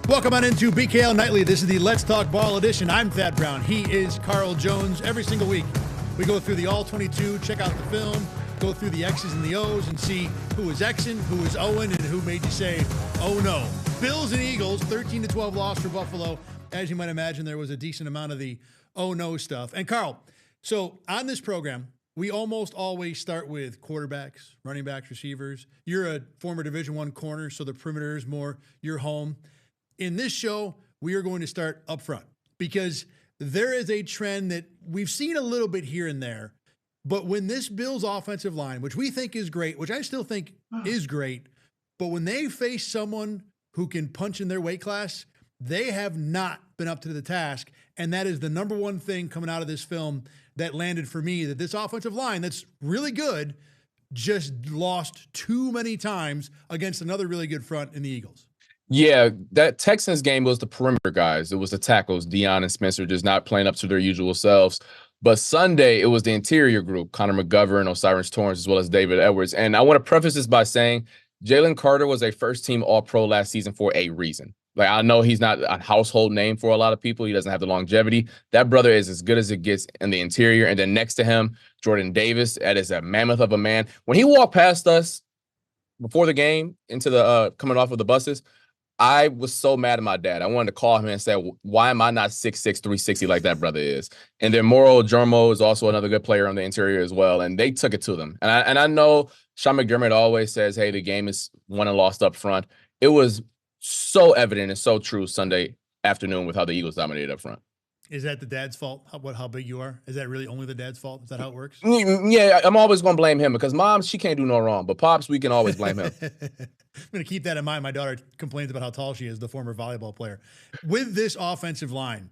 Welcome on into BKL Nightly. This is the Let's Talk Ball edition. I'm Thad Brown. He is Carl Jones. Every single week, we go through the All-22, check out the film, go through the X's and the O's, and see who is Xing, who is Owen, and who made you say, oh no. Bills and Eagles, 13-12 loss for Buffalo. As you might imagine, there was a decent amount of the oh no stuff. And Carl, so on this program, we almost always start with quarterbacks, running backs, receivers. You're a former Division I corner, so the perimeter is more your home. In this show, we are going to start up front because there is a trend that we've seen a little bit here and there. But when this Bills offensive line, which we think is great, which I still think is great, but when they face someone who can punch in their weight class, they have not been up to the task. And that is the number one thing coming out of this film that landed for me, that this offensive line that's really good just lost too many times against another really good front in the Eagles. Yeah, that Texans game was the perimeter guys. It was the tackles, Dion and Spencer, just not playing up to their usual selves. But Sunday, it was the interior group, Connor McGovern, O'Cyrus Torrence, as well as David Edwards. And I want to preface this by saying Jalen Carter was a first-team All-Pro last season for a reason. Like, I know he's not a household name for a lot of people. He doesn't have the longevity. That brother is as good as it gets in the interior. And then next to him, Jordan Davis, that is a mammoth of a man. When he walked past us before the game into the coming off of the buses, I was so mad at my dad. I wanted to call him and say, why am I not 6'6", 360 like that brother is? And then Moro Jomo is also another good player on the interior as well. And they took it to them. And I know Sean McDermott always says, hey, the game is won and lost up front. It was so evident and so true Sunday afternoon with how the Eagles dominated up front. Is that the dad's fault? How big you are? Is that really only the dad's fault? Is that how it works? Yeah, I'm always going to blame him because Mom, she can't do no wrong. But Pops, we can always blame him. I'm going to keep that in mind. My daughter complains about how tall she is, the former volleyball player. With this offensive line,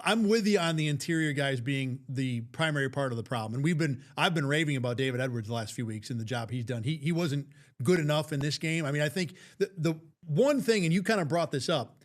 I'm with you on the interior guys being the primary part of the problem. And I've been raving about David Edwards the last few weeks and the job he's done. He wasn't good enough in this game. I mean, I think the one thing, and you kind of brought this up,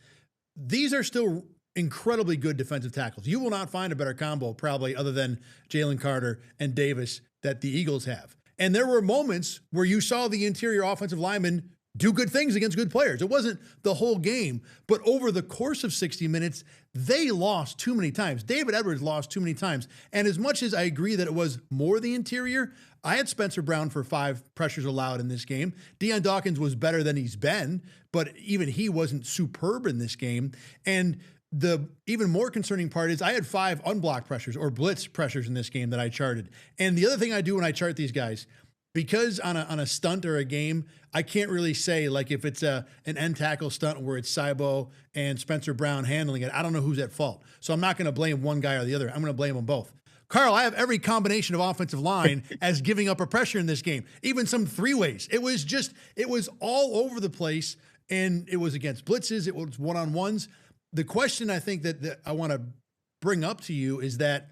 these are still incredibly good defensive tackles. You will not find a better combo probably other than Jalen Carter and Davis that the Eagles have. And there were moments where you saw the interior offensive linemen do good things against good players. It wasn't the whole game, but over the course of 60 minutes, they lost too many times. David Edwards lost too many times. And as much as I agree that it was more the interior, I had Spencer Brown for 5 pressures allowed in this game. Deion Dawkins was better than he's been, but even he wasn't superb in this game. And the even more concerning part is I had 5 unblocked pressures or blitz pressures in this game that I charted. And the other thing I do when I chart these guys, because on a stunt or a game, I can't really say, like, if it's an end tackle stunt where it's Saibo and Spencer Brown handling it, I don't know who's at fault. So I'm not going to blame one guy or the other. I'm going to blame them both. Carl, I have every combination of offensive line as giving up a pressure in this game, even some 3-ways. It was all over the place, and it was against blitzes. It was one-on-ones. The question I think that I want to bring up to you is that,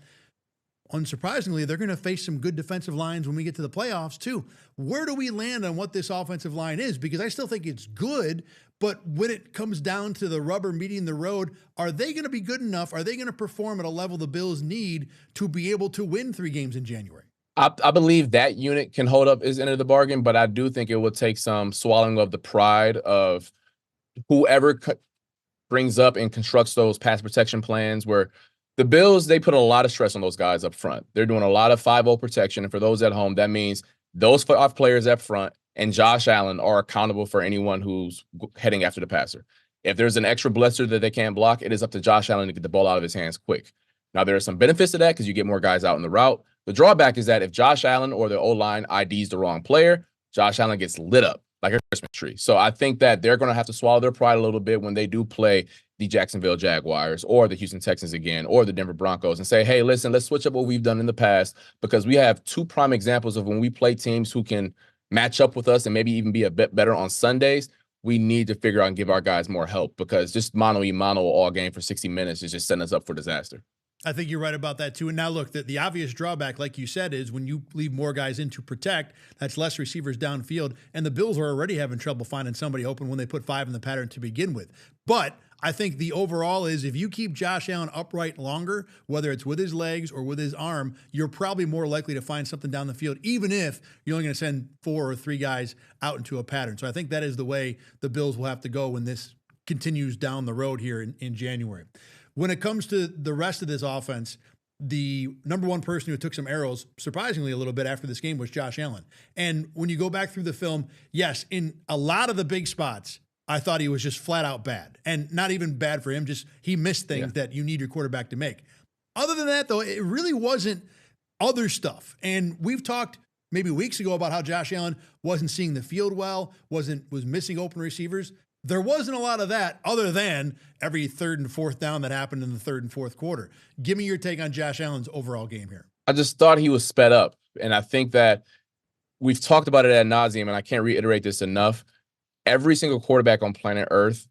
unsurprisingly, they're going to face some good defensive lines when we get to the playoffs too. Where do we land on what this offensive line is? Because I still think it's good, but when it comes down to the rubber meeting the road, are they going to be good enough? Are they going to perform at a level the Bills need to be able to win 3 games in January? I believe that unit can hold up his end of the bargain, but I do think it will take some swallowing of the pride of whoever brings up and constructs those pass protection plans where the Bills, they put a lot of stress on those guys up front. They're doing a lot of 5-0 protection. And for those at home, that means those 5 players up front and Josh Allen are accountable for anyone who's heading after the passer. If there's an extra blitzer that they can't block, it is up to Josh Allen to get the ball out of his hands quick. Now, there are some benefits to that because you get more guys out in the route. The drawback is that if Josh Allen or the O-line IDs the wrong player, Josh Allen gets lit up like a Christmas tree. So I think that they're going to have to swallow their pride a little bit when they do play the Jacksonville Jaguars or the Houston Texans again or the Denver Broncos and say, hey, listen, let's switch up what we've done in the past because we have 2 prime examples of when we play teams who can match up with us and maybe even be a bit better on Sundays. We need to figure out and give our guys more help because just mano-a-mano all game for 60 minutes is just setting us up for disaster. I think you're right about that too. And now look, the obvious drawback, like you said, is when you leave more guys in to protect, that's less receivers downfield. And the Bills are already having trouble finding somebody open when they put 5 in the pattern to begin with. But I think the overall is if you keep Josh Allen upright longer, whether it's with his legs or with his arm, you're probably more likely to find something down the field, even if you're only going to send 4 or 3 guys out into a pattern. So I think that is the way the Bills will have to go when this continues down the road here in January. When it comes to the rest of this offense, the number one person who took some arrows, surprisingly a little bit after this game, was Josh Allen. And when you go back through the film, yes, in a lot of the big spots, I thought he was just flat out bad. And not even bad for him, just he missed things that you need your quarterback to make. Other than that, though, it really wasn't other stuff. And we've talked maybe weeks ago about how Josh Allen wasn't seeing the field well, was missing open receivers. There wasn't a lot of that other than every third and fourth down that happened in the third and fourth quarter. Give me your take on Josh Allen's overall game here. I just thought he was sped up. And I think that we've talked about it ad nauseum, and I can't reiterate this enough. Every single quarterback on planet Earth,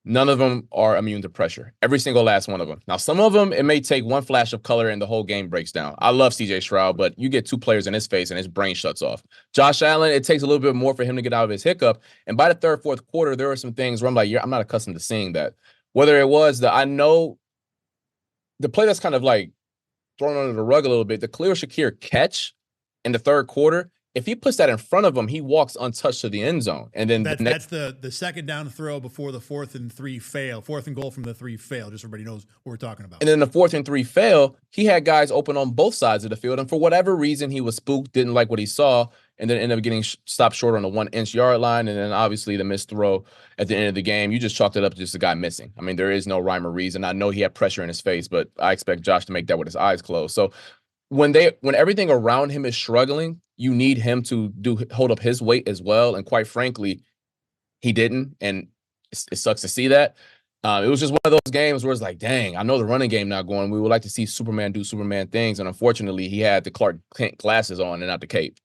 none of them are immune to pressure. Every single last one of them. Now, some of them, it may take one flash of color and the whole game breaks down. I love CJ Stroud, but you get two players in his face and his brain shuts off. Josh Allen, it takes a little bit more for him to get out of his hiccup. And by the third, fourth quarter, there were some things where I'm like, I'm not accustomed to seeing that. Whether it was I know the play that's kind of like thrown under the rug a little bit, the Khalil Shakir catch in the third quarter, if he puts that in front of him, he walks untouched to the end zone. And then that's the second down throw before the 4th and goal from the 3 fail. Just so everybody knows what we're talking about. And then the 4th and 3 fail, he had guys open on both sides of the field. And for whatever reason, he was spooked, didn't like what he saw, and then ended up getting stopped short on the 1-inch yard line. And then obviously the missed throw at the end of the game, you just chalked it up to just a guy missing. I mean, there is no rhyme or reason. I know he had pressure in his face, but I expect Josh to make that with his eyes closed. So when everything around him is struggling, you need him to hold up his weight as well. And quite frankly, he didn't. And it sucks to see that. It was just one of those games where it's like, dang, I know the running game not going. We would like to see Superman do Superman things. And unfortunately, he had the Clark Kent glasses on and not the cape.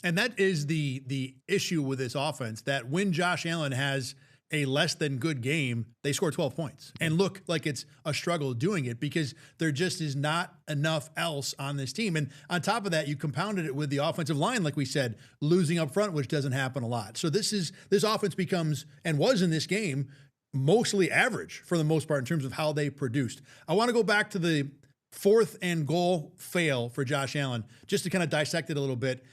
And that is the issue with this offense, that when Josh Allen has a less than good game, they score 12 points and look like it's a struggle doing it because there just is not enough else on this team. And on top of that, you compounded it with the offensive line, like we said, losing up front, which doesn't happen a lot. So this offense becomes, and was in this game, mostly average for the most part in terms of how they produced. I want to go back to the 4th and goal fail for Josh Allen, just to kind of dissect it a little bit.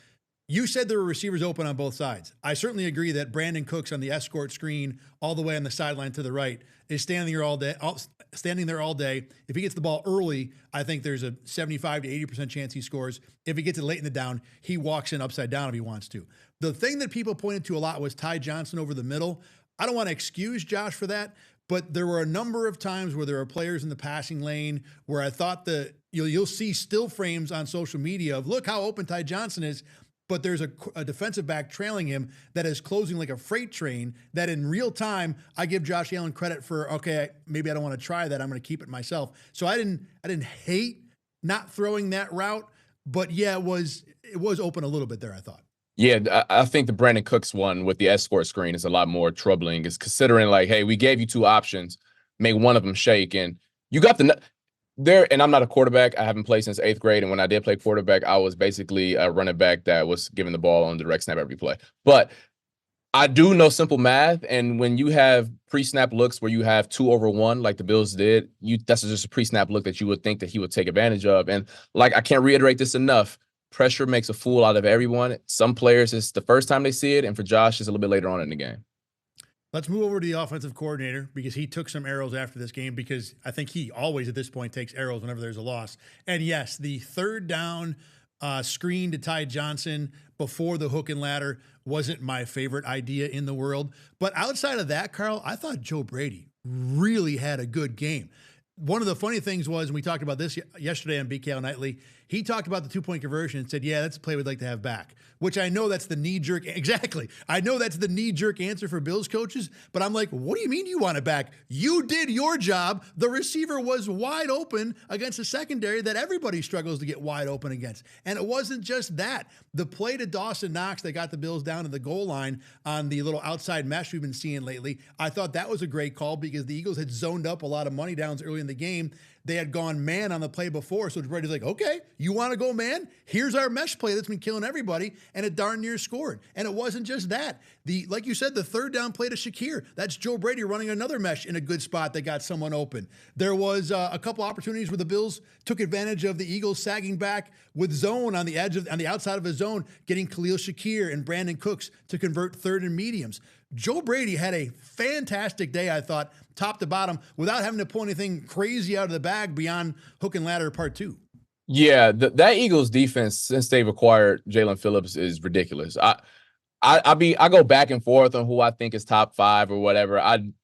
You said there were receivers open on both sides. I certainly agree that Brandon Cooks on the escort screen all the way on the sideline to the right is standing there all day. If he gets the ball early, I think there's a 75 to 80% chance he scores. If he gets it late in the down, he walks in upside down if he wants to. The thing that people pointed to a lot was Ty Johnson over the middle. I don't want to excuse Josh for that, but there were a number of times where there were players in the passing lane where I thought that you'll see still frames on social media of look how open Ty Johnson is. But there's a defensive back trailing him that is closing like a freight train that in real time, I give Josh Allen credit for, okay, maybe I don't want to try that. I'm going to keep it myself. So I didn't hate not throwing that route, but yeah, it was open a little bit there, I thought. Yeah, I think the Brandon Cooks one with the escort screen is a lot more troubling. It's considering like, hey, we gave you two options, make one of them shake, and you got there, and I'm not a quarterback. I haven't played since 8th grade. And when I did play quarterback, I was basically a running back that was given the ball on direct snap every play. But I do know simple math. And when you have pre-snap looks where you have 2 over 1, like the Bills did, that's just a pre-snap look that you would think that he would take advantage of. And like, I can't reiterate this enough. Pressure makes a fool out of everyone. Some players, it's the first time they see it. And for Josh, it's a little bit later on in the game. Let's move over to the offensive coordinator because he took some arrows after this game because I think he always at this point takes arrows whenever there's a loss. And yes, the 3rd down screen to Ty Johnson before the hook and ladder wasn't my favorite idea in the world. But outside of that, Carl, I thought Joe Brady really had a good game. One of the funny things was, and we talked about this yesterday on BKL Nightly, he talked about the 2-point conversion and said, yeah, that's a play we'd like to have back, which I know that's the knee-jerk. Exactly. I know that's the knee-jerk answer for Bills coaches, but I'm like, what do you mean you want it back? You did your job. The receiver was wide open against a secondary that everybody struggles to get wide open against. And it wasn't just that. The play to Dawson Knox that got the Bills down to the goal line on the little outside mesh we've been seeing lately, I thought that was a great call because the Eagles had zoned up a lot of money downs early in the game. They had gone man on the play before, so Brady's like, okay, you want to go man? Here's our mesh play that's been killing everybody, and it darn near scored. And it wasn't just that. Like you said, the 3rd down play to Shakir, that's Joe Brady running another mesh in a good spot that got someone open. There was a couple opportunities where the Bills took advantage of the Eagles sagging back with zone on the outside of a zone, getting Khalil Shakir and Brandon Cooks to convert 3rd and mediums. Joe Brady had a fantastic day, I thought, top to bottom, without having to pull anything crazy out of the bag beyond hook and ladder part two. Yeah, that Eagles defense since they've acquired Jalen Phillips is ridiculous. I go back and forth on who I think is top 5 or whatever.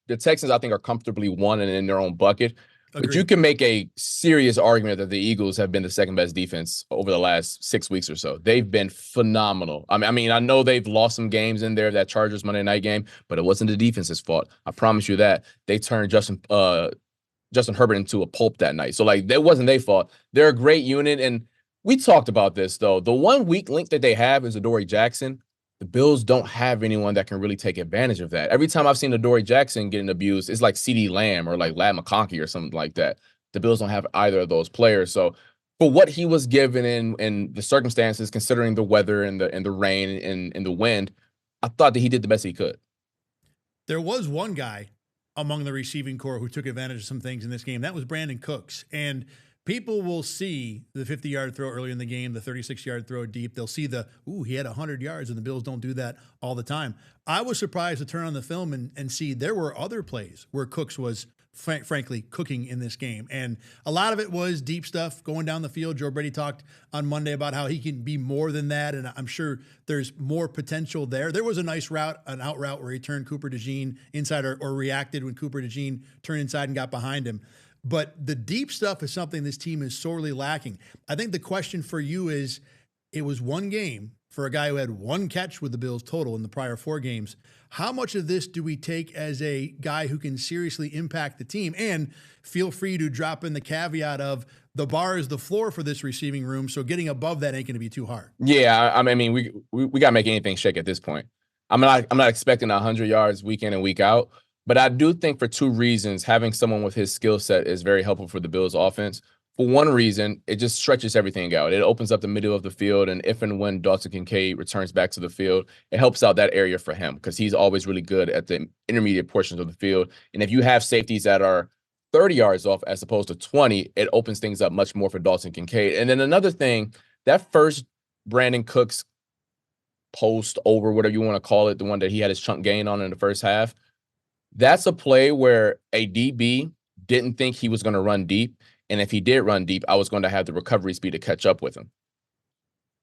The Texans I think are comfortably one and in their own bucket. But you Agreed. can make a serious argument that the Eagles have been the second best defense over the last 6 weeks or so. They've been phenomenal. I mean, I know they've lost some games in there, that Chargers Monday night game, but it wasn't the defense's fault. I promise you that. They turned Justin Herbert into a pulp that night. So, like, that wasn't their fault. They're a great unit. And we talked about this, though. The one weak link that they have is Adoree Jackson. The Bills don't have anyone that can really take advantage of that. Every time I've seen Adoree Jackson getting abused, it's like CeeDee Lamb or like Ladd McConkey or something like that. The Bills don't have either of those players. So for what he was given in the circumstances, considering the weather and the rain and the wind, I thought that he did the best he could. There was one guy among the receiving core who took advantage of some things in this game. That was Brandon Cooks. And people will see the 50-yard throw earlier in the game, the 36-yard throw deep. They'll see he had 100 yards, and the Bills don't do that all the time. I was surprised to turn on the film and see there were other plays where Cooks was frankly cooking in this game. And a lot of it was deep stuff going down the field. Joe Brady talked on Monday about how he can be more than that, and I'm sure there's more potential there. There was a nice route, an out route where he turned Cooper DeJean inside or reacted when Cooper DeJean turned inside and got behind him. But the deep stuff is something this team is sorely lacking. I think the question for you is, it was one game for a guy who had one catch with the Bills total in the prior 4 games. How much of this do we take as a guy who can seriously impact the team? And feel free to drop in the caveat of the bar is the floor for this receiving room, so getting above that ain't going to be too hard. Yeah, I mean, we got to make anything shake at this point. I'm not expecting 100 yards week in and week out. But I do think for 2 reasons, having someone with his skill set is very helpful for the Bills offense. For one reason, it just stretches everything out. It opens up the middle of the field, and if and when Dalton Kincaid returns back to the field, it helps out that area for him because he's always really good at the intermediate portions of the field. And if you have safeties that are 30 yards off as opposed to 20, it opens things up much more for Dalton Kincaid. And then another thing, that first Brandon Cooks post over, whatever you want to call it, the one that he had his chunk gain on in the first half, that's a play where a DB didn't think he was going to run deep. And if he did run deep, I was going to have the recovery speed to catch up with him.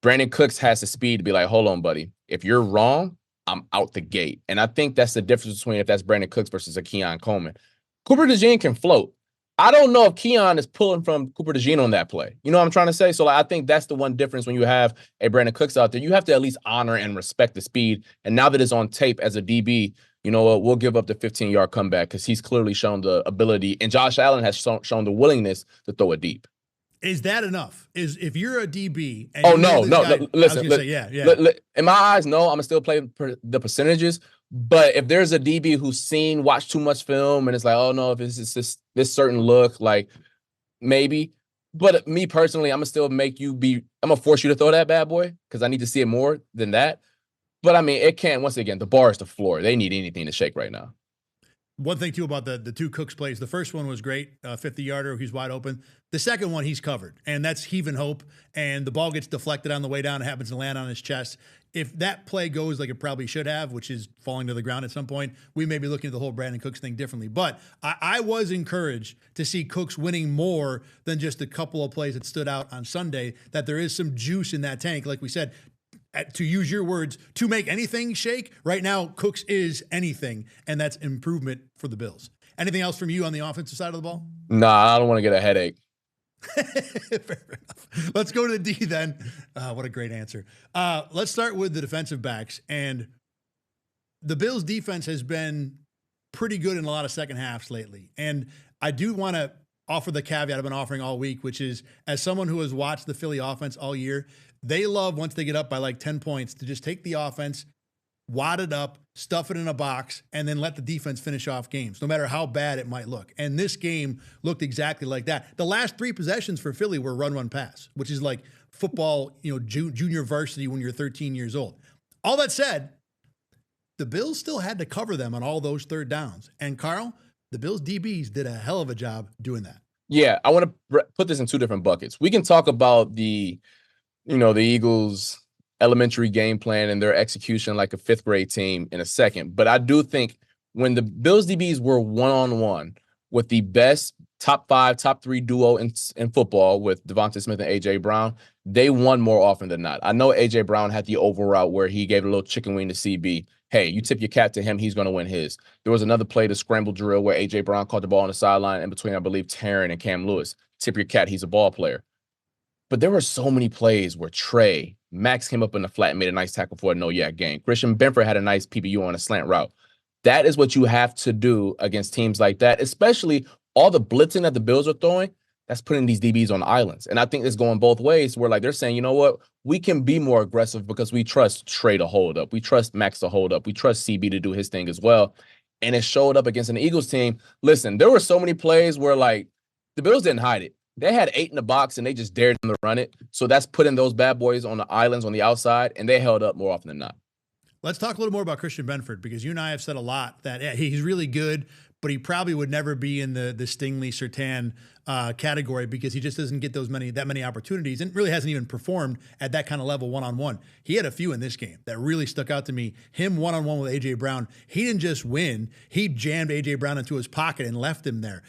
Brandon Cooks has the speed to be like, hold on, buddy. If you're wrong, I'm out the gate. And I think that's the difference between if that's Brandon Cooks versus a Keon Coleman. Cooper DeJean can float. I don't know if Keon is pulling from Cooper DeJean on that play. You know what I'm trying to say? So like, I think that's the one difference when you have a Brandon Cooks out there. You have to at least honor and respect the speed. And now that it's on tape as a DB, you know what, we'll give up the 15-yard comeback because he's clearly shown the ability, and Josh Allen has shown the willingness to throw it deep. Is that enough? If you're a DB and no, listen. In my eyes, no, I'm gonna still play the percentages. But if there's a DB who's watched too much film and it's like, oh no, if it's this certain look, like maybe. But me personally, I'm gonna still I'm gonna force you to throw that bad boy because I need to see it more than that. But I mean, it can't. Once again, the bar is the floor. They need anything to shake right now. One thing too about the 2 Cooks plays. The first one was great, 50-yarder. He's wide open. The second one, he's covered, and that's heave and hope. And the ball gets deflected on the way down. It happens to land on his chest. If that play goes like it probably should have, which is falling to the ground at some point, we may be looking at the whole Brandon Cooks thing differently. But I was encouraged to see Cooks winning more than just a couple of plays that stood out on Sunday. That there is some juice in that tank, like we said. To use your words, to make anything shake, right now, Cooks is anything, and that's improvement for the Bills. Anything else from you on the offensive side of the ball? Nah, I don't want to get a headache. Fair enough. Let's go to the D then. What a great answer. Let's start with the defensive backs. And the Bills' defense has been pretty good in a lot of second halves lately. And I do want to offer the caveat I've been offering all week, which is, as someone who has watched the Philly offense all year, they love, once they get up by like 10 points, to just take the offense, wad it up, stuff it in a box, and then let the defense finish off games, no matter how bad it might look. And this game looked exactly like that. The last 3 possessions for Philly were run, pass, which is like football, junior varsity when you're 13 years old. All that said, the Bills still had to cover them on all those third downs. And Carl, the Bills DBs did a hell of a job doing that. Yeah, I want to put this in 2 different buckets. We can talk about the Eagles elementary game plan and their execution like a fifth grade team in a second. But I do think when the Bills DBs were one-on-one with the best top 5, top 3 duo in football with Devonta Smith and A.J. Brown, they won more often than not. I know A.J. Brown had the over route where he gave a little chicken wing to CB. Hey, you tip your cap to him, he's going to win his. There was another play, the scramble drill, where A.J. Brown caught the ball on the sideline in between, I believe, Taryn and Cam Lewis. Tip your cat, he's a ball player. But there were so many plays where Max came up in the flat and made a nice tackle for a no-yak gain. Christian Benford had a nice PBU on a slant route. That is what you have to do against teams like that, especially all the blitzing that the Bills are throwing. That's putting these DBs on islands. And I think it's going both ways where, like, they're saying, you know what, we can be more aggressive because we trust Trey to hold up. We trust Max to hold up. We trust CB to do his thing as well. And it showed up against an Eagles team. Listen, there were so many plays where, like, the Bills didn't hide it. They had 8 in the box, and they just dared them to run it. So that's putting those bad boys on the islands on the outside, and they held up more often than not. Let's talk a little more about Christian Benford, because you and I have said a lot that he's really good, but he probably would never be in the Stingley Surtain category because he just doesn't get that many opportunities and really hasn't even performed at that kind of level one-on-one. He had a few in this game that really stuck out to me. Him one-on-one with A.J. Brown, he didn't just win. He jammed A.J. Brown into his pocket and left him there.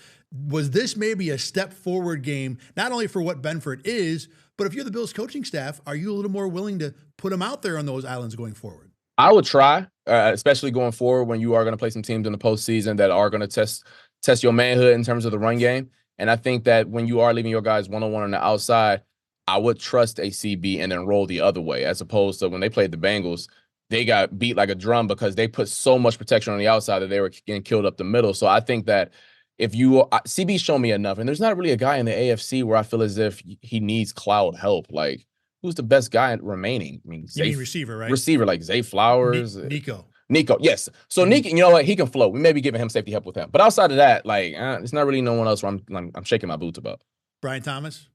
Was this maybe a step forward game, not only for what Benford is, but if you're the Bills coaching staff, are you a little more willing to put him out there on those islands going forward? I would try, especially going forward when you are going to play some teams in the postseason that are going to test your manhood in terms of the run game. And I think that when you are leaving your guys one-on-one on the outside, I would trust a CB and then roll the other way, as opposed to when they played the Bengals, they got beat like a drum because they put so much protection on the outside that they were getting killed up the middle. So I think that if CB's shown me enough, and there's not really a guy in the AFC where I feel as if he needs cloud help. Like, who's the best guy remaining? I mean, you mean receiver, right? Receiver, like Zay Flowers. Nico, yes. So Nico, you know what? He can float. We may be giving him safety help with him. But outside of that, like, it's not really no one else where I'm shaking my boots about. Brian Thomas?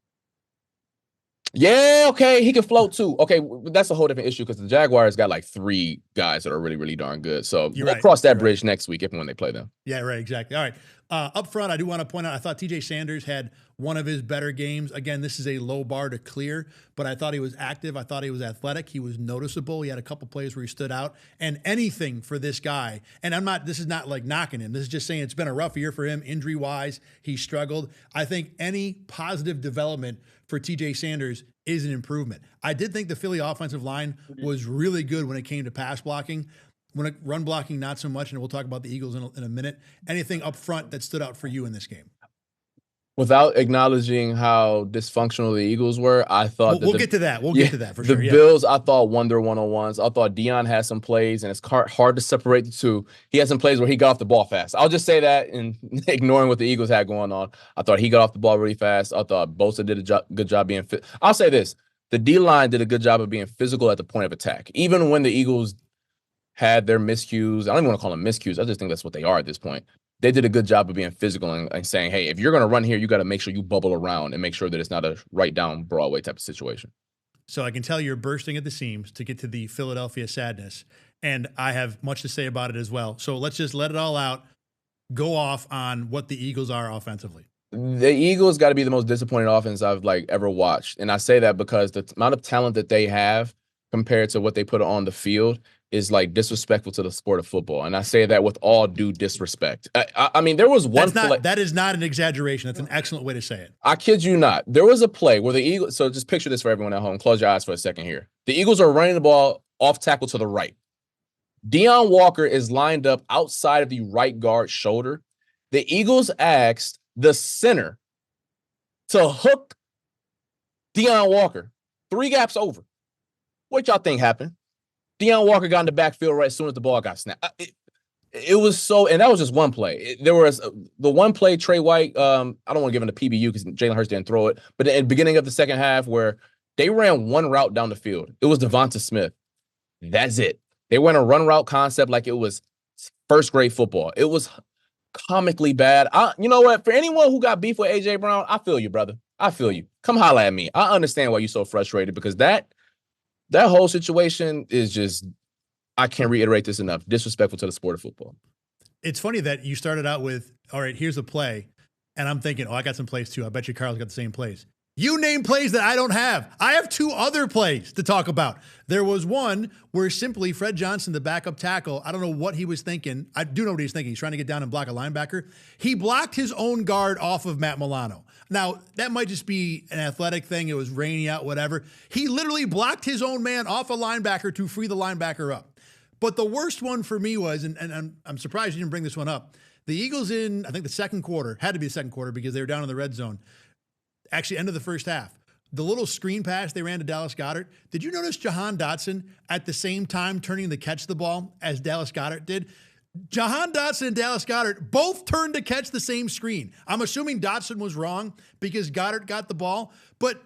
Yeah, okay, he can float too. Okay, that's a whole different issue because the Jaguars got like 3 guys that are really, really darn good. So we'll cross that bridge next week if and when they play them. Yeah, right, exactly. All right. Up front, I do want to point out, I thought TJ Sanders had one of his better games. Again, this is a low bar to clear, but I thought he was active. I thought he was athletic. He was noticeable. He had a couple plays where he stood out. And anything for this guy, and this is not like knocking him. This is just saying it's been a rough year for him injury-wise. He struggled. I think any positive development for TJ Sanders is an improvement. I did think the Philly offensive line was really good when it came to pass blocking. When run blocking, not so much, and we'll talk about the Eagles in a minute. Anything up front that stood out for you in this game? Without acknowledging how dysfunctional the Eagles were, I thought we'll get to that. We'll get to that for sure. The Bills, I thought, won their one-on-ones. I thought Deion had some plays, and it's hard to separate the two. He had some plays where he got off the ball fast. I'll just say that, and ignoring what the Eagles had going on. I thought he got off the ball really fast. I thought Bosa did a good job being fit. I'll say this. The D-line did a good job of being physical at the point of attack. Even when the Eagles had their miscues. I don't even want to call them miscues. I just think that's what they are at this point. They did a good job of being physical and saying, hey, if you're going to run here, you got to make sure you bubble around and make sure that it's not a right down Broadway type of situation. So I can tell you're bursting at the seams to get to the Philadelphia sadness, and I have much to say about it as well. So let's just let it all out. Go off on what the Eagles are offensively. The Eagles got to be the most disappointing offense I've ever watched. And I say that because the amount of talent that they have compared to what they put on the field is like disrespectful to the sport of football. And I say that with all due disrespect. I mean, there was one play. That is not an exaggeration. That's an excellent way to say it. I kid you not. There was a play where the Eagles, so just picture this for everyone at home. Close your eyes for a second here. The Eagles are running the ball off tackle to the right. Deion Walker is lined up outside of the right guard shoulder. The Eagles asked the center to hook Deion Walker 3 gaps over. What y'all think happened? Deion Walker got in the backfield right as soon as the ball got snapped. It was so, and that was just one play. There was the one play, Trey White, I don't want to give him the PBU because Jalen Hurts didn't throw it, but at the beginning of the second half where they ran one route down the field, it was Devonta Smith. That's it. They went a run route concept like it was first grade football. It was comically bad. You know what? For anyone who got beef with A.J. Brown, I feel you, brother. I feel you. Come holla at me. I understand why you're so frustrated because that whole situation is just, I can't reiterate this enough, disrespectful to the sport of football. It's funny that you started out with, all right, here's a play, and I'm thinking, oh, I got some plays too. I bet you Carl's got the same plays. You name plays that I don't have. I have two other plays to talk about. There was one where simply Fred Johnson, the backup tackle, I don't know what he was thinking. I do know what he was thinking. He's trying to get down and block a linebacker. He blocked his own guard off of Matt Milano. Now, that might just be an athletic thing. It was rainy out, whatever. He literally blocked his own man off a linebacker to free the linebacker up. But the worst one for me was, and I'm surprised you didn't bring this one up, the Eagles in, I think the second quarter, had to be the second quarter because they were down in the red zone. Actually, end of the first half. The little screen pass they ran to Dallas Goedert. Did you notice Jahan Dotson at the same time turning to catch the ball as Dallas Goedert did? Jahan Dotson and Dallas Goedert both turned to catch the same screen. I'm assuming Dotson was wrong because Goddard got the ball. But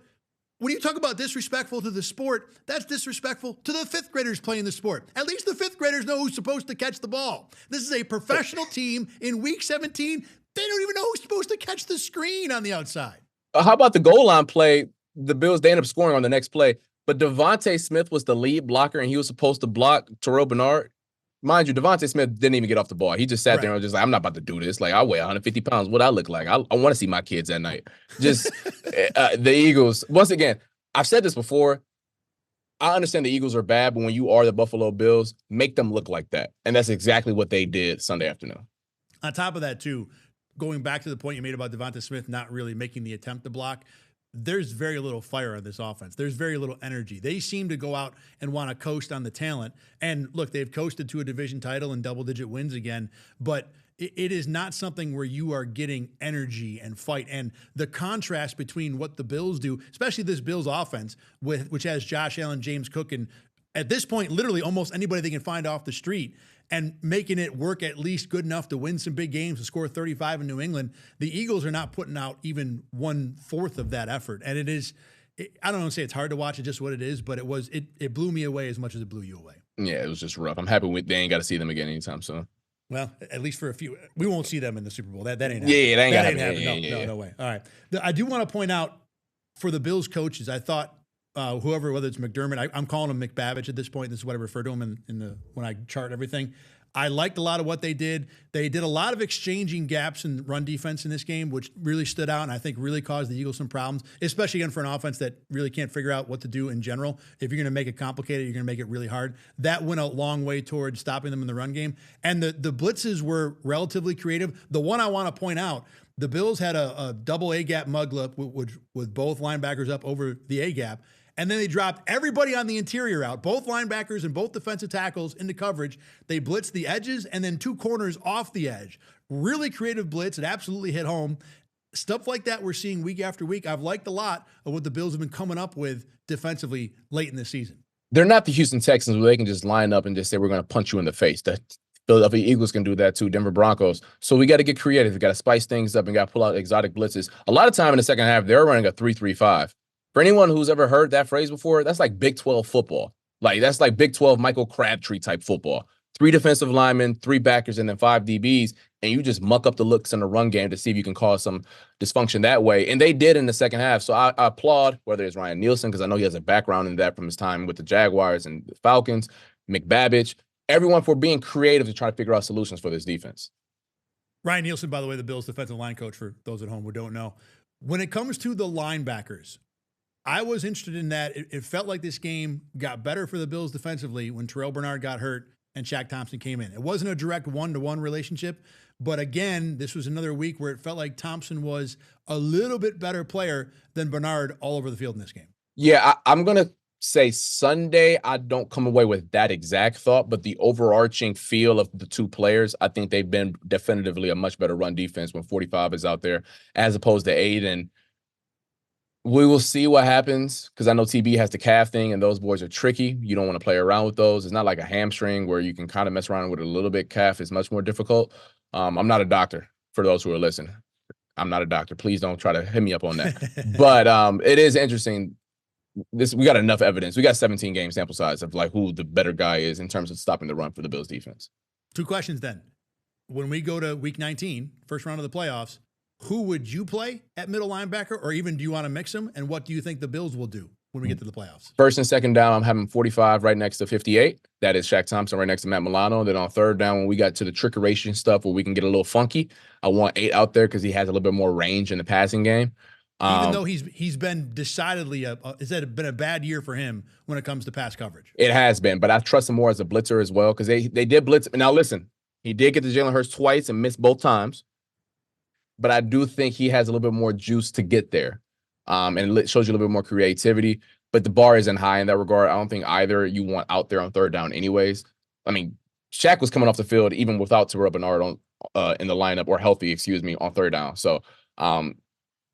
when you talk about disrespectful to the sport, that's disrespectful to the fifth graders playing the sport. At least the fifth graders know who's supposed to catch the ball. This is a professional team in week 17. They don't even know who's supposed to catch the screen on the outside. How about the goal line play? The Bills, they end up scoring on the next play. But Devontae Smith was the lead blocker, and he was supposed to block Terrell Bernard. Mind you, Devontae Smith didn't even get off the ball. He just sat there and was just like, I'm not about to do this. Like, I weigh 150 pounds. What I look like? I want to see my kids at night. Just the Eagles. Once again, I've said this before. I understand the Eagles are bad, but when you are the Buffalo Bills, make them look like that. And that's exactly what they did Sunday afternoon. On top of that, too, going back to the point you made about Devonta Smith not really making the attempt to block, there's very little fire on this offense. There's very little energy. They seem to go out and want to coast on the talent. And look, they've coasted to a division title and double-digit wins again, but it is not something where you are getting energy and fight. And the contrast between what the Bills do, especially this Bills offense, which has Josh Allen, James Cook, and at this point, literally almost anybody they can find off the street, and making it work at least good enough to win some big games, to score 35 in New England, the Eagles are not putting out even 1/4 of that effort. And I don't want to say it's hard to watch, it's just what it is, but it blew me away as much as it blew you away. Yeah, it was just rough. I'm happy they ain't got to see them again anytime soon. Well, at least for a few. We won't see them in the Super Bowl. That ain't happening. Yeah, that ain't happening. No way. All right. I do want to point out for the Bills coaches, I thought whoever, whether it's McDermott, I'm calling him McBabbage at this point. This is what I refer to him when I chart everything. I liked a lot of what they did. They did a lot of exchanging gaps in run defense in this game, which really stood out and I think really caused the Eagles some problems, especially again for an offense that really can't figure out what to do in general. If you're going to make it complicated, you're going to make it really hard. That went a long way towards stopping them in the run game. And the blitzes were relatively creative. The one I want to point out, the Bills had a double A-gap mug-up with both linebackers up over the A-gap. And then they dropped everybody on the interior out, both linebackers and both defensive tackles into coverage. They blitzed the edges and then two corners off the edge. Really creative blitz. It absolutely hit home. Stuff like that we're seeing week after week. I've liked a lot of what the Bills have been coming up with defensively late in the season. They're not the Houston Texans where they can just line up and just say, we're going to punch you in the face. The Philadelphia Eagles can do that too, Denver Broncos. So we got to get creative. We got to spice things up and got to pull out exotic blitzes. A lot of time in the second half, they're running a 3-3-5. For anyone who's ever heard that phrase before, that's like Big 12 football. Like that's like Big 12 Michael Crabtree type football. 3 defensive linemen, 3 backers, and then 5 DBs, and you just muck up the looks in the run game to see if you can cause some dysfunction that way. And they did in the second half. So I applaud whether it's Ryan Nielsen, because I know he has a background in that from his time with the Jaguars and the Falcons, McBabbage, everyone for being creative to try to figure out solutions for this defense. Ryan Nielsen, by the way, the Bills defensive line coach, for those at home who don't know. When it comes to the linebackers, I was interested in that. It felt like this game got better for the Bills defensively when Terrell Bernard got hurt and Shaq Thompson came in. It wasn't a direct one-to-one relationship, but again, this was another week where it felt like Thompson was a little bit better player than Bernard all over the field in this game. Yeah, I'm going to say Sunday, I don't come away with that exact thought, but the overarching feel of the two players, I think they've been definitively a much better run defense when 45 is out there as opposed to 8. And we will see what happens because I know TB has the calf thing and those boys are tricky. You don't want to play around with those. It's not like a hamstring where you can kind of mess around with it a little bit. Calf is much more difficult. I'm not a doctor for those who are listening. I'm not a doctor. Please don't try to hit me up on that. But it is interesting. We got enough evidence. We got 17 game sample size of like who the better guy is in terms of stopping the run for the Bills defense. 2 questions then. When we go to week 19, first round of the playoffs, who would you play at middle linebacker, or even do you want to mix them? And what do you think the Bills will do when we get to the playoffs? First and second down, I'm having 45 right next to 58. That is Shaq Thompson right next to Matt Milano. Then on third down, when we got to the trickeration stuff where we can get a little funky, I want 8 out there because he has a little bit more range in the passing game. Even though he's been decidedly it's been a bad year for him when it comes to pass coverage. It has been, but I trust him more as a blitzer as well because they did blitz. Now listen, he did get to Jalen Hurts twice and missed both times, but I do think he has a little bit more juice to get there, and it shows you a little bit more creativity. But the bar isn't high in that regard. I don't think either you want out there on third down, anyways. I mean, Shaq was coming off the field even without Terrell Bernard in the lineup or healthy, on third down. So.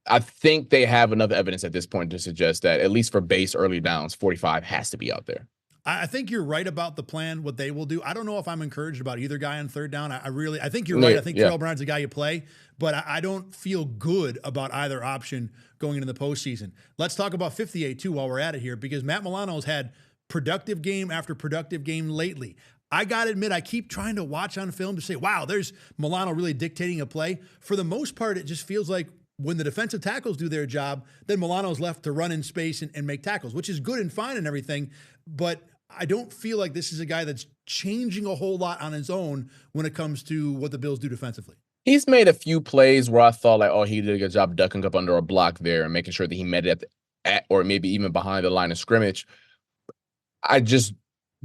I think they have enough evidence at this point to suggest that at least for base early downs, 45 has to be out there. I think you're right about the plan, what they will do. I don't know if I'm encouraged about either guy on third down. I think you're right. I think Terrell Bernard's the guy you play, but I don't feel good about either option going into the postseason. Let's talk about 58 too while we're at it here, because Matt Milano's had productive game after productive game lately. I got to admit, I keep trying to watch on film to say, wow, there's Milano really dictating a play. For the most part, it just feels like when the defensive tackles do their job, then Milano's left to run in space and make tackles, which is good and fine and everything. But I don't feel like this is a guy that's changing a whole lot on his own when it comes to what the Bills do defensively. He's made a few plays where I thought like, oh, he did a good job ducking up under a block there and making sure that he met it at or maybe even behind the line of scrimmage. I just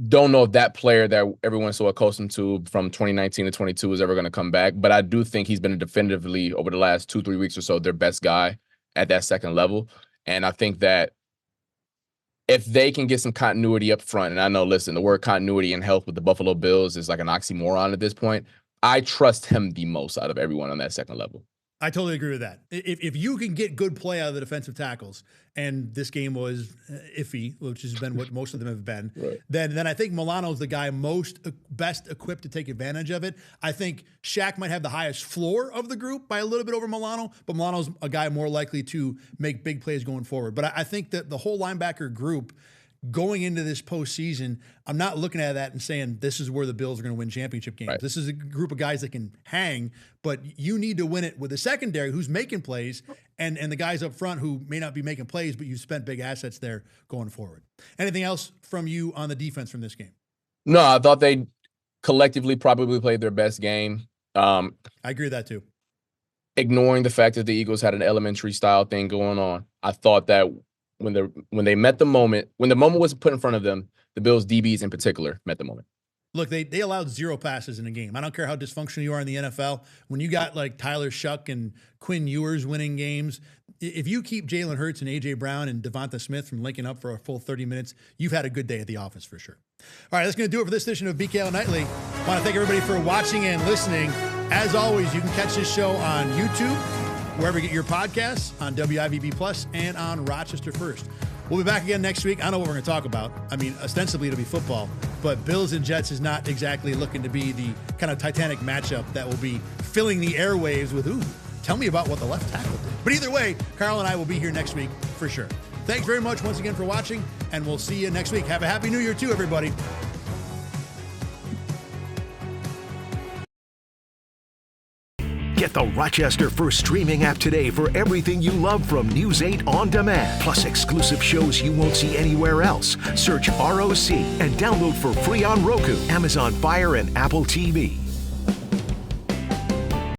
don't know if that player that everyone's so accustomed to from 2019 to 22 is ever going to come back. But I do think he's been definitively over the last 2-3 weeks or so their best guy at that second level. And I think that if they can get some continuity up front, and I know, listen, the word continuity and health with the Buffalo Bills is like an oxymoron at this point. I trust him the most out of everyone on that second level. I totally agree with that. If you can get good play out of the defensive tackles, and this game was iffy, which has been what most of them have been, right, then I think Milano's the guy best equipped to take advantage of it. I think Shaq might have the highest floor of the group by a little bit over Milano, but Milano's a guy more likely to make big plays going forward. But I think that the whole linebacker group going into this postseason, I'm not looking at that and saying this is where the Bills are going to win championship games. Right. This is a group of guys that can hang, but you need to win it with a secondary who's making plays and the guys up front who may not be making plays, but you've spent big assets there going forward. Anything else from you on the defense from this game? No, I thought they collectively probably played their best game. I agree with that too. Ignoring the fact that the Eagles had an elementary style thing going on, I thought that when they met the moment, when the moment was put in front of them, the Bills DBs in particular met the moment. Look, they allowed 0 passes in a game. I don't care how dysfunctional you are in the NFL. When you got like Tyler Shuck and Quinn Ewers winning games, if you keep Jalen Hurts and A.J. Brown and Devonta Smith from linking up for a full 30 minutes, you've had a good day at the office for sure. All right, that's going to do it for this edition of BKL Nightly. I want to thank everybody for watching and listening. As always, you can catch this show on YouTube, wherever you get your podcasts, on WIVB Plus, and on Rochester First. We'll be back again next week. I don't know what we're going to talk about. I mean, ostensibly it'll be football, but Bills and Jets is not exactly looking to be the kind of Titanic matchup that will be filling the airwaves with, ooh, tell me about what the left tackle did. But either way, Carl and I will be here next week for sure. Thanks very much once again for watching, and we'll see you next week. Have a Happy New Year too, everybody. Get the Rochester First streaming app today for everything you love from News 8 On Demand, plus exclusive shows you won't see anywhere else. Search ROC and download for free on Roku, Amazon Fire, and Apple TV.